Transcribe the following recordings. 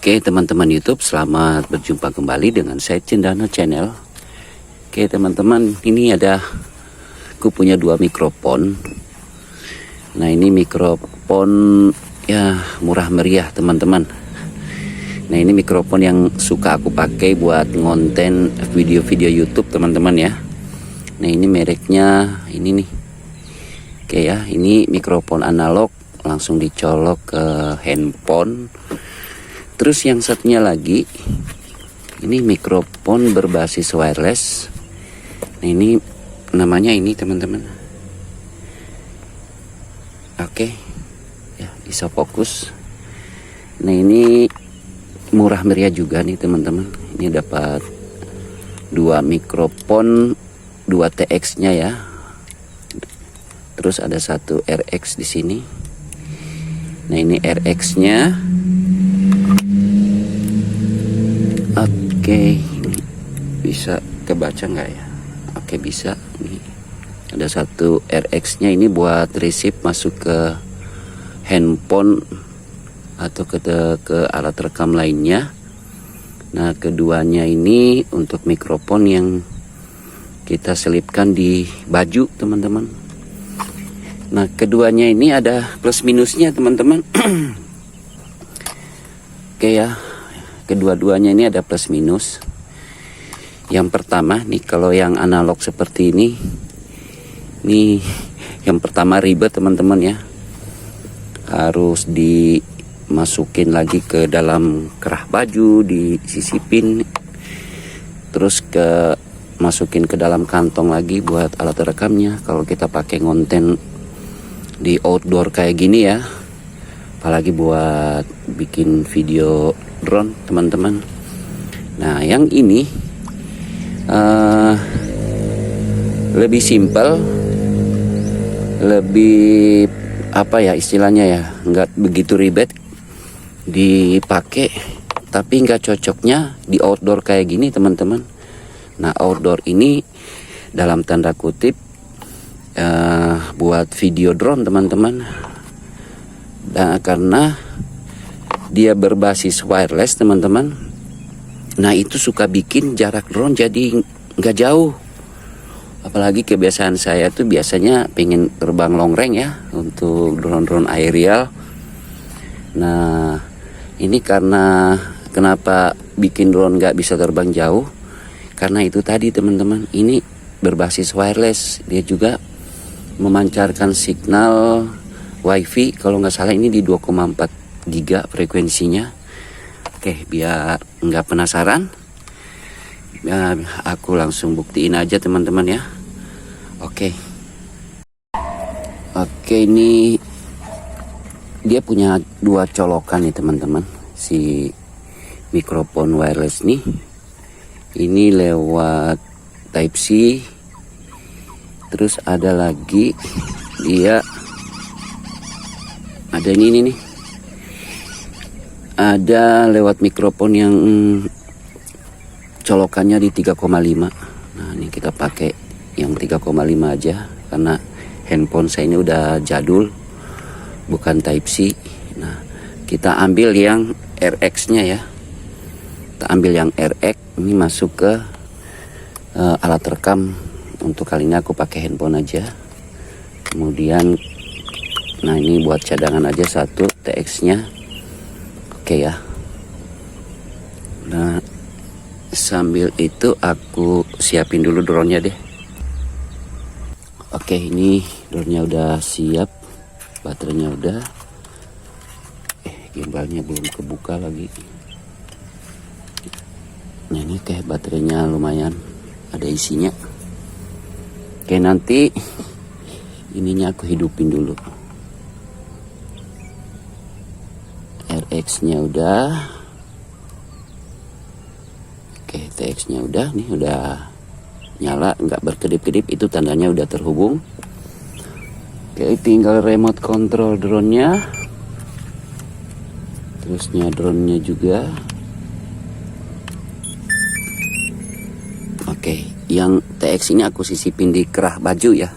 Oke teman-teman YouTube, selamat berjumpa kembali dengan saya Cendana Channel. Oke teman-teman, ini aku punya dua mikrofon. Nah ini mikrofon ya murah meriah teman-teman. Nah ini mikrofon yang suka aku pakai buat ngonten video-video YouTube teman-teman ya. Nah ini mereknya ini nih. Oke ya, ini mikrofon analog, langsung dicolok ke handphone. Terus yang satunya lagi, ini mikrofon berbasis wireless. Nah ini namanya ini teman-teman. Oke, ya bisa fokus. Nah ini murah meriah juga nih teman-teman. Ini dapat dua mikrofon, 2 TX-nya ya. Terus ada satu RX di sini. Nah ini RX-nya. Oke, bisa kebaca nggak ya? Oke bisa. Ini ada satu RX-nya, ini buat receive masuk ke handphone atau ke alat rekam lainnya. Nah keduanya ini untuk mikrofon yang kita selipkan di baju teman-teman. Nah keduanya ini ada plus minusnya teman-teman. Oke ya, kedua-duanya ini ada plus minus. Yang pertama nih, kalau yang analog seperti ini, nih yang pertama ribet teman-teman ya, harus dimasukin lagi ke dalam kerah baju, disisipin, terus masukin ke dalam kantong lagi buat alat rekamnya. Kalau kita pakai ngonten di outdoor kayak gini ya, apalagi buat bikin video drone teman-teman. Nah yang ini lebih simpel, lebih apa ya istilahnya ya, nggak begitu ribet dipakai, tapi nggak cocoknya di outdoor kayak gini teman-teman. Nah outdoor ini dalam tanda kutip buat video drone teman-teman. Dan karena dia berbasis wireless teman-teman, nah itu suka bikin jarak drone jadi nggak jauh. Apalagi kebiasaan saya tuh biasanya pengen terbang long range ya, untuk drone-drone aerial. Nah ini karena kenapa bikin drone nggak bisa terbang jauh, karena itu tadi teman-teman, ini berbasis wireless. Dia juga memancarkan signal wifi, kalau nggak salah ini di 2,4 giga frekuensinya. Oke, biar nggak penasaran, ya, aku langsung buktiin aja teman-teman ya. Oke, ini dia punya dua colokan nih teman-teman, si mikrofon wireless nih. Ini lewat Type C. Terus ada lagi dia ada ini nih, ada lewat mikrofon yang colokannya di 3,5. Nah ini kita pakai yang 3,5 aja, karena handphone saya ini udah jadul, bukan Type C. Nah kita ambil yang RX nya ya, kita ambil yang RX ini masuk ke alat rekam. Untuk kali ini aku pakai handphone aja. Kemudian nah ini buat cadangan aja satu TX nya. Oke ya. Nah sambil itu aku siapin dulu drone-nya deh. Oke, ini drone-nya udah siap, baterainya udah. Gimbalnya belum kebuka lagi. Nah ini kayak baterainya lumayan ada isinya. Oke, nanti ininya aku hidupin dulu. RX nya udah. Oke, TX nya udah nih, udah nyala, nggak berkedip-kedip, itu tandanya udah terhubung. Oke, tinggal remote control drone nya, terusnya drone nya juga. Oke, yang TX ini aku sisipin di kerah baju ya.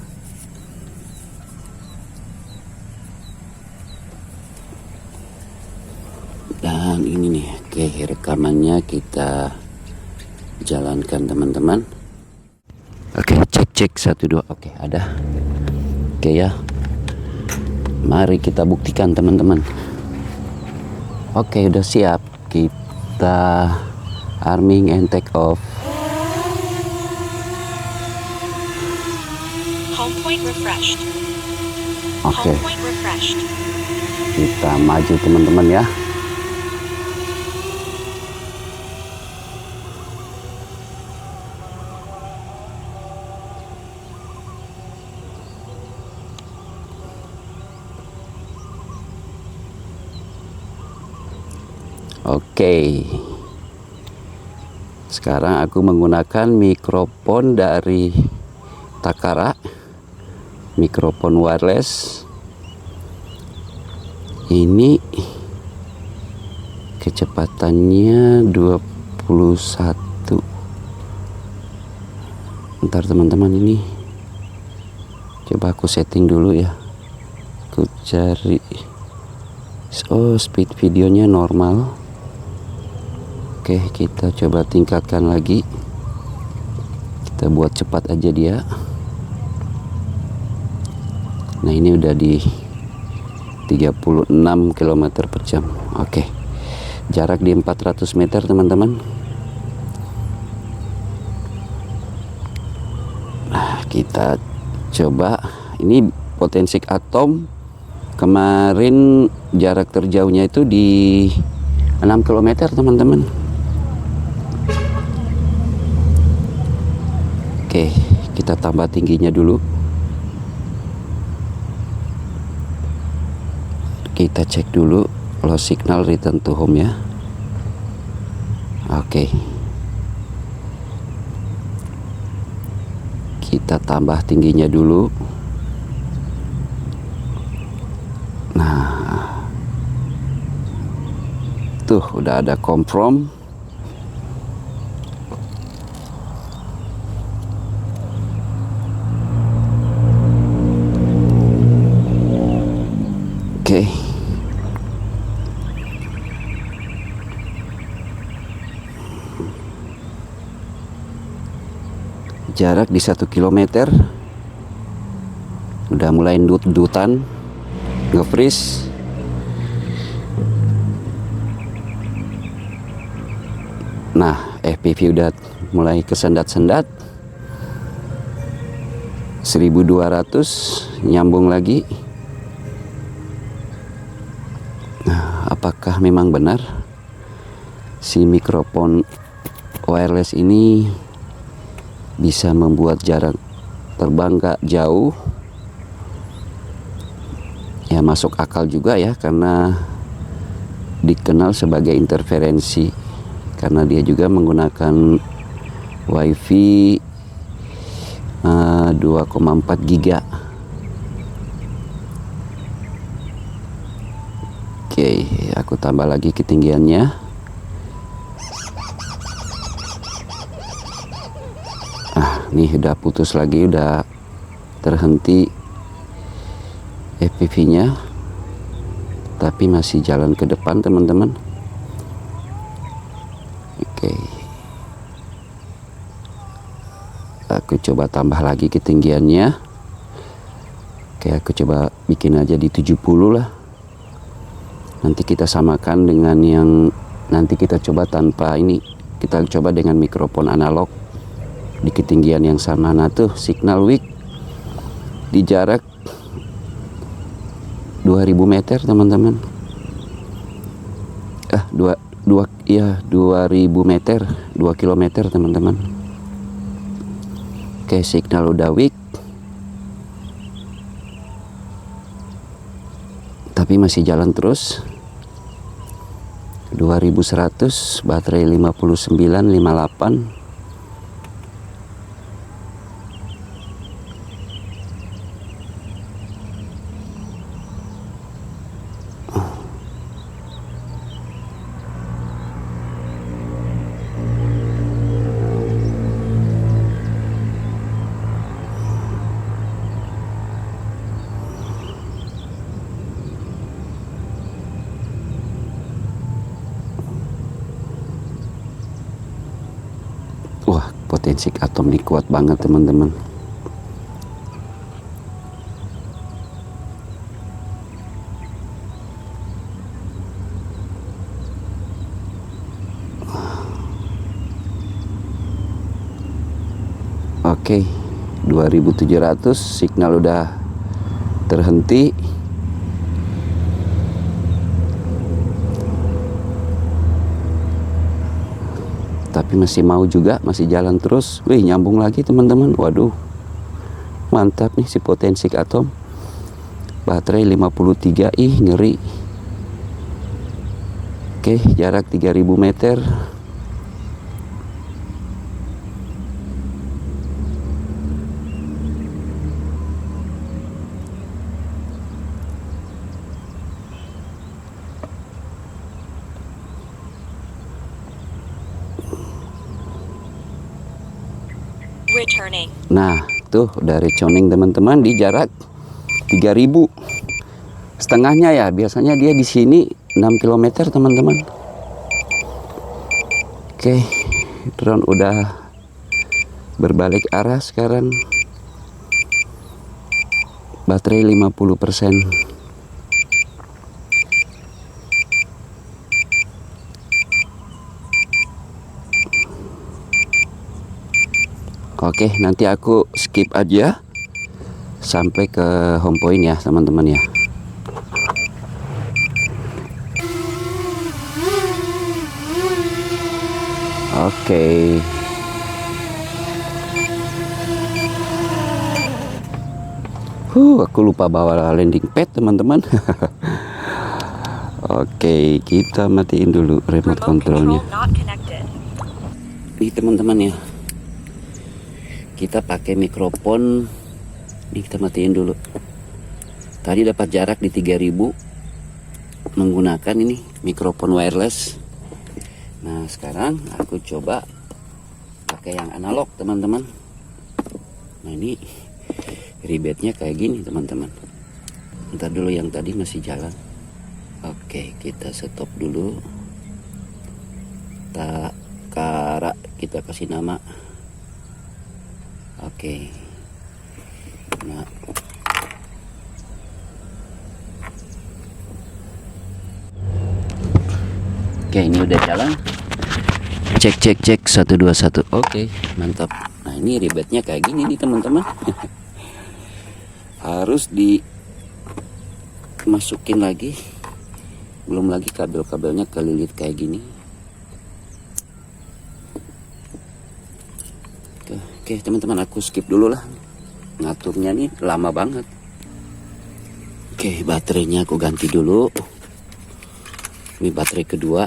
Dan ini nih, oke, rekamannya kita jalankan teman-teman. Oke, cek 1 2. Oke, ada. Oke ya. Mari kita buktikan teman-teman. Oke, udah siap. Kita arming and take off. Home point refreshed. Oke, Home point refreshed. kita maju teman-teman ya. Oke, sekarang aku menggunakan mikrofon dari Takara, mikrofon wireless. Ini kecepatannya 21. Ntar teman-teman, ini coba aku setting dulu ya. Aku cari. Oh, speed videonya normal. Oke, kita coba tingkatkan lagi. Kita buat cepat aja dia. Nah, ini udah di 36 km per jam. Oke, jarak di 400 meter teman-teman. Nah, kita coba. Ini potensi atom. Kemarin jarak terjauhnya itu di 6 km teman-teman. Oke, kita tambah tingginya dulu. Kita cek dulu low signal, return to home ya. Oke, kita tambah tingginya dulu. Nah, tuh udah ada confirm. Oke, jarak di 1 km. Udah mulai dut-dutan, nge-freeze. Nah, FPV udah mulai kesendat-sendat. 1200, nyambung lagi. Nah, apakah memang benar si mikrofon wireless ini bisa membuat jarak terbang gak jauh? Ya, masuk akal juga ya, karena dikenal sebagai interferensi, karena dia juga menggunakan wifi 2,4 giga. Oke, aku tambah lagi ketinggiannya. Nih udah putus lagi, udah terhenti FPV-nya, tapi masih jalan ke depan teman-teman. Oke, aku coba tambah lagi ketinggiannya. Oke, aku coba bikin aja di 70 lah. Nanti kita samakan dengan yang nanti kita coba tanpa ini. Kita coba dengan mikrofon analog di ketinggian yang sama. Nah tuh signal weak di jarak 2000 meter teman-teman. 2000 meter, 2 km teman-teman. Oke, signal udah weak, tapi masih jalan terus. 2100, baterai 59,58. Wah, potensi atom ini kuat banget teman-teman. Oke, 2700, signal udah terhenti. Tapi masih mau juga, masih jalan terus. Wih, nyambung lagi teman-teman. Waduh, mantap nih si potensi atom. Baterai 53, ih ngeri. Oke, jarak 3000 meter. Returning. Nah, tuh udah returning teman-teman di jarak 3000. Setengahnya ya, biasanya dia di sini 6 km teman-teman. Oke, drone udah berbalik arah sekarang. Baterai 50%. Oke, nanti aku skip aja sampai ke home point ya teman-teman ya. Oke. Aku lupa bawa landing pad teman-teman. Oke, kita matiin dulu remote controlnya. Nih teman-teman ya, kita pakai mikrofon. Nih kita matiin dulu. Tadi dapat jarak di 3000 menggunakan ini mikrofon wireless. Nah sekarang aku coba pakai yang analog teman-teman. Nah ini ribetnya kayak gini teman-teman. Ntar dulu, yang tadi masih jalan. Oke, kita stop dulu. Takara kita kasih nama. Oke. Nah. Oke, ini udah jalan. Cek 1 2 1. Oke, mantap. Nah, ini ribetnya kayak gini nih teman-teman. Harus dimasukin lagi. Belum lagi kabel-kabelnya kelilit kayak gini. Oke teman-teman, aku skip dulu lah. Ngaturnya nih lama banget. Oke, baterainya aku ganti dulu. Ini baterai kedua.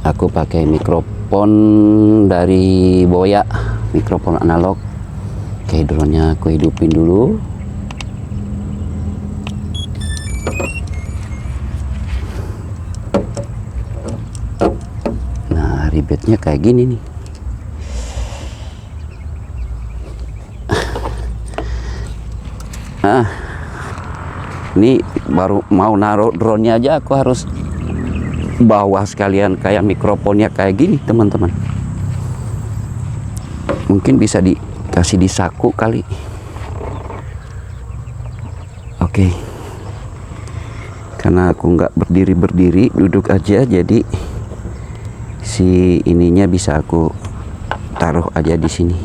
Aku pakai mikrofon dari Boya, mikrofon analog. Oke, drone-nya aku hidupin dulu. Nah, ribetnya kayak gini nih. Nah, ini baru mau naruh drone-nya aja aku harus bawa sekalian kayak mikrofonnya kayak gini teman-teman. Mungkin bisa dikasih di saku kali. Oke. Karena aku nggak berdiri, duduk aja, jadi si ininya bisa aku taruh aja di sini.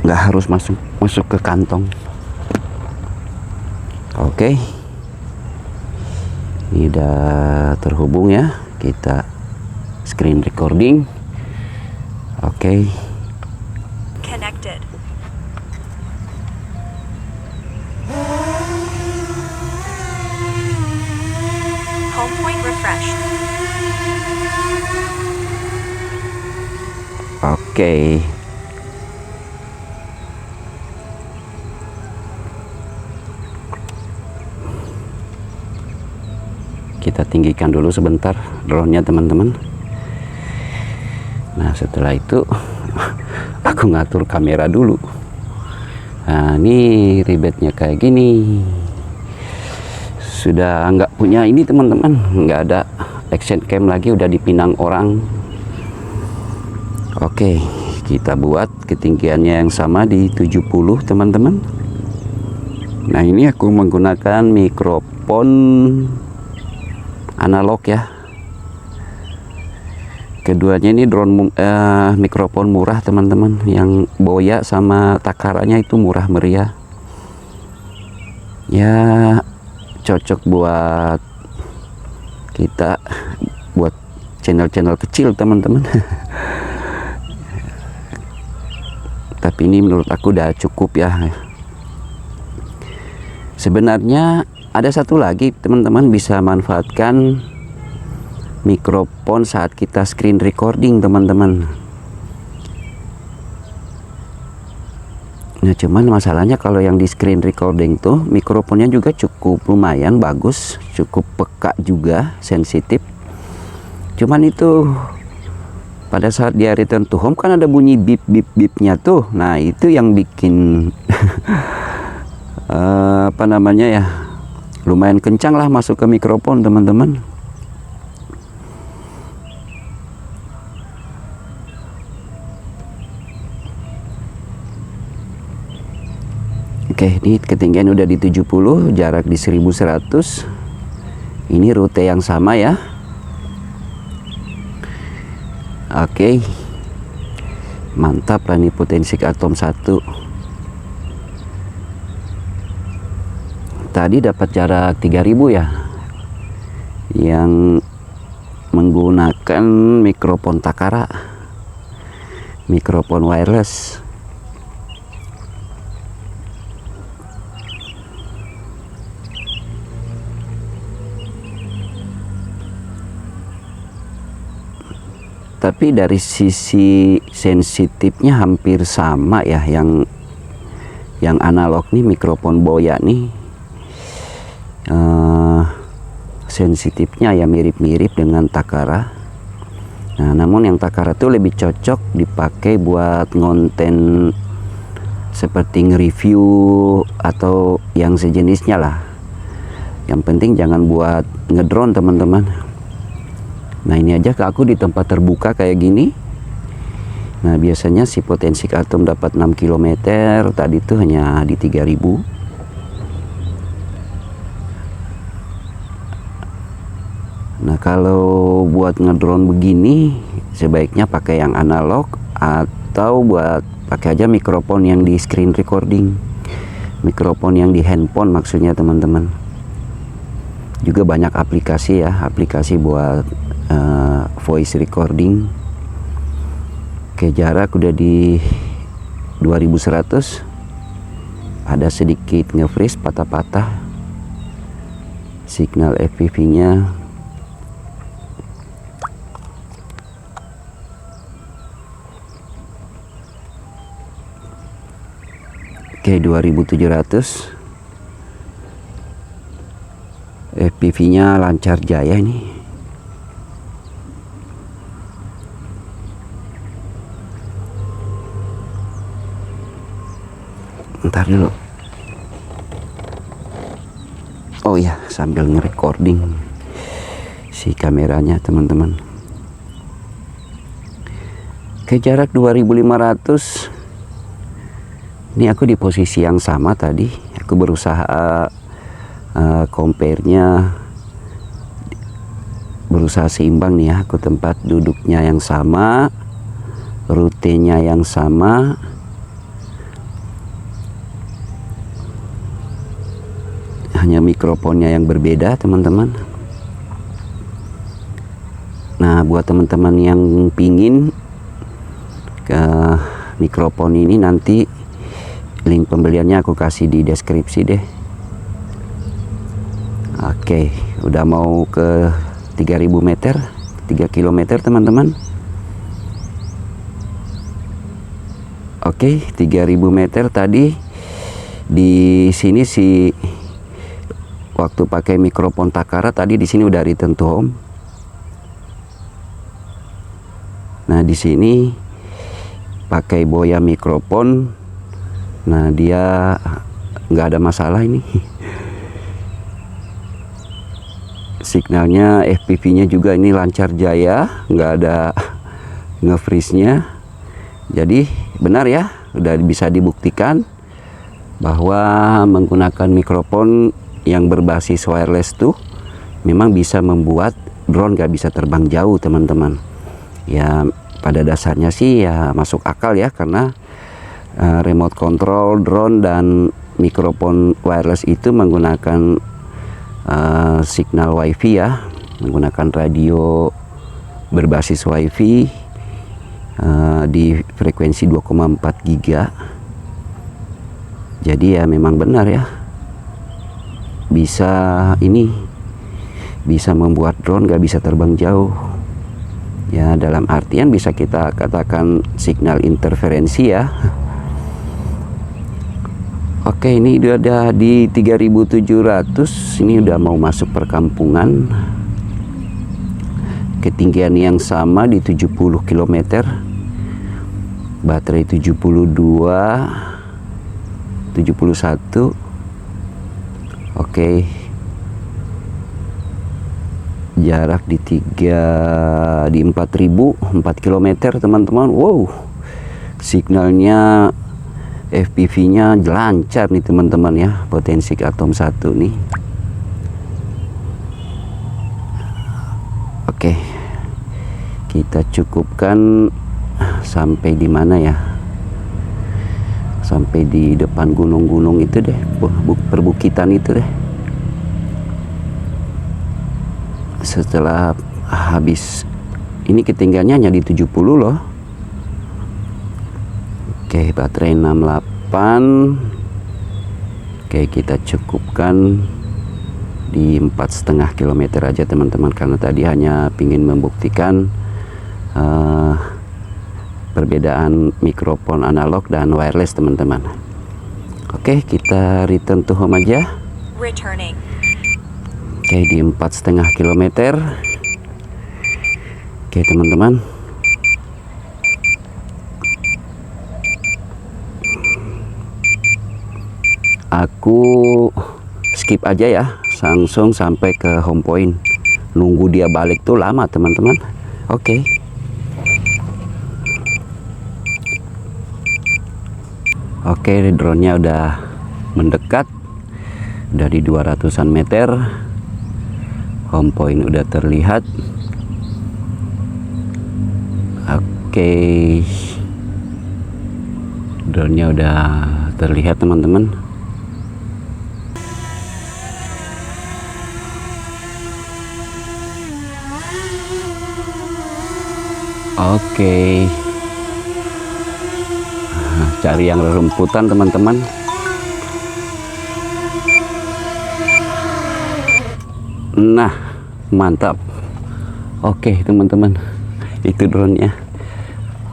Nggak harus masuk ke kantong. Oke. Ini udah terhubung ya. Kita screen recording. Oke. Connected. Home point refreshed. Oke. Kita tinggikan dulu sebentar drone-nya teman-teman. Nah setelah itu aku ngatur kamera dulu. Nah ini ribetnya kayak gini. Sudah nggak punya ini teman-teman, nggak ada action cam lagi, udah dipinang orang. Oke, kita buat ketinggiannya yang sama di 70 teman-teman. Nah ini aku menggunakan mikrofon analog ya. Keduanya ini mikrofon murah teman-teman. Yang Boya sama Takaranya itu murah meriah. Ya cocok buat kita, buat channel-channel kecil teman-teman. Tapi ini menurut aku udah cukup ya. Sebenarnya ada satu lagi teman-teman, bisa manfaatkan mikrofon saat kita screen recording teman-teman. Nah cuman masalahnya kalau yang di screen recording tuh mikrofonnya juga cukup lumayan bagus, cukup peka juga, sensitif. Cuman itu pada saat dia return to home kan ada bunyi bip bip bipnya tuh. Nah itu yang bikin apa namanya ya, lumayan kencang lah masuk ke mikrofon teman-teman. Oke, ini ketinggian udah di 70, jarak di 1100. Ini rute yang sama ya. Oke, mantap lah nih Potensik Atom 1. Tadi dapat jarak 3000 ya, yang menggunakan mikrofon Takara, mikrofon wireless. Tapi dari sisi sensitifnya hampir sama ya, yang analog nih mikrofon Boya nih sensitifnya ya mirip-mirip dengan Takara. Nah namun yang Takara tuh lebih cocok dipakai buat konten seperti nge-review atau yang sejenisnya lah. Yang penting jangan buat ngedrone teman-teman. Nah ini aja ke aku di tempat terbuka kayak gini. Nah biasanya si Potensik Atom dapat 6 km, tadi tuh hanya di 3000. Nah kalau buat ngedrone begini sebaiknya pakai yang analog, atau buat pakai aja mikrofon yang di screen recording, mikrofon yang di handphone maksudnya teman-teman. Juga banyak aplikasi ya, aplikasi buat voice recording. Oke, jarak udah di 2100. Ada sedikit nge-freeze, patah-patah signal FPV nya. Oke, 2700. FPV nya lancar jaya ini. Ntar dulu. Oh ya, sambil nge-recording si kameranya teman-teman. Ke jarak 2500. Ini aku di posisi yang sama tadi. Aku berusaha compare-nya, berusaha seimbang nih ya. Aku tempat duduknya yang sama, rutenya yang sama. Hanya mikrofonnya yang berbeda teman-teman. Nah buat teman-teman yang pingin ke mikrofon ini, nanti link pembeliannya aku kasih di deskripsi deh. Oke, udah mau ke 3000 meter, 3 km teman-teman. Oke, 3000 meter tadi. Di sini si waktu pakai mikrofon Takara tadi di sini udah return to home. Nah di sini pakai Boya mikrofon. Nah dia nggak ada masalah ini. Signalnya FPV nya juga ini lancar jaya, nggak ada nge-freeze nya. Jadi benar ya, udah bisa dibuktikan bahwa menggunakan mikrofon yang berbasis wireless tuh memang bisa membuat drone gak bisa terbang jauh teman-teman. Ya pada dasarnya sih ya masuk akal ya, karena remote control drone dan mikrofon wireless itu menggunakan signal wifi ya, menggunakan radio berbasis wifi di frekuensi 2,4 giga. Jadi ya memang benar ya, bisa membuat drone gak bisa terbang jauh ya, dalam artian bisa kita katakan signal interferensi ya. Oke, ini udah di 3700, ini udah mau masuk perkampungan. Ketinggian yang sama di 70 km, baterai 71, oke. Jarak di 4 km teman-teman. Wow, signalnya FPV-nya lancar nih teman-teman ya, Potensic Atom 1 nih. Oke, kita cukupkan sampai di mana ya? Sampai di depan gunung-gunung itu deh, perbukitan itu deh. Setelah habis ini ketinggiannya hanya di 70 loh. Oke, baterai 68. Oke, kita cukupkan di 4,5 km aja teman-teman, karena tadi hanya ingin membuktikan perbedaan mikrofon analog dan wireless teman-teman. Oke, kita return to home aja. Returning. Oke, di 4,5 km. Oke teman-teman, aku skip aja ya, langsung sampai ke home point. Nunggu dia balik tuh lama teman-teman. Oke. Oke, drone-nya udah mendekat, udah di 200-an meter. Home point udah terlihat. Oke, drone-nya udah terlihat teman-teman. Oke, cari yang rerumputan teman-teman. Nah, mantap. Oke teman-teman, itu drone-nya.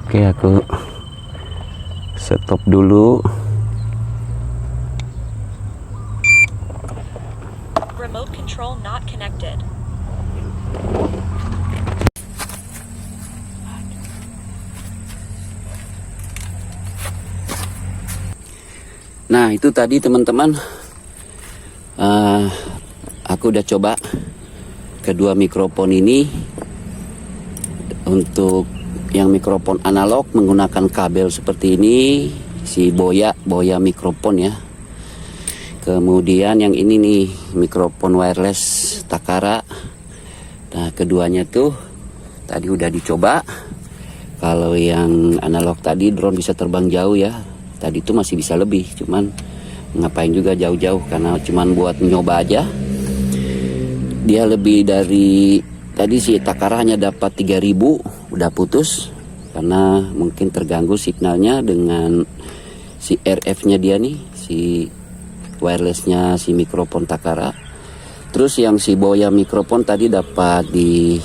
Oke, aku stop dulu. Remote control not connected. Nah, itu tadi teman-teman, aku udah coba kedua mikrofon ini. Untuk yang mikrofon analog menggunakan kabel seperti ini, si Boya mikrofon ya. Kemudian yang ini nih mikrofon wireless Takara. Nah, keduanya tuh tadi udah dicoba. Kalau yang analog tadi drone bisa terbang jauh ya. Tadi itu masih bisa lebih, cuman ngapain juga jauh-jauh, karena cuman buat nyoba aja. Dia lebih dari tadi si Takara hanya dapat 3000, udah putus karena mungkin terganggu signalnya dengan si RF-nya dia nih, si wirelessnya si mikrofon Takara. Terus yang si Boya mikrofon tadi dapat di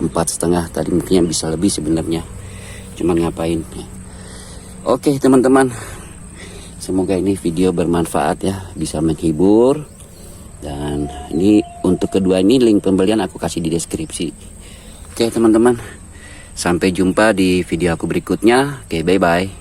4,5, tadi mungkin bisa lebih sebenarnya, cuman ngapain. Oke teman-teman, semoga ini video bermanfaat ya, bisa menghibur. Dan ini untuk kedua ini link pembelian aku kasih di deskripsi. Oke teman-teman, sampai jumpa di video aku berikutnya. Oke, bye-bye.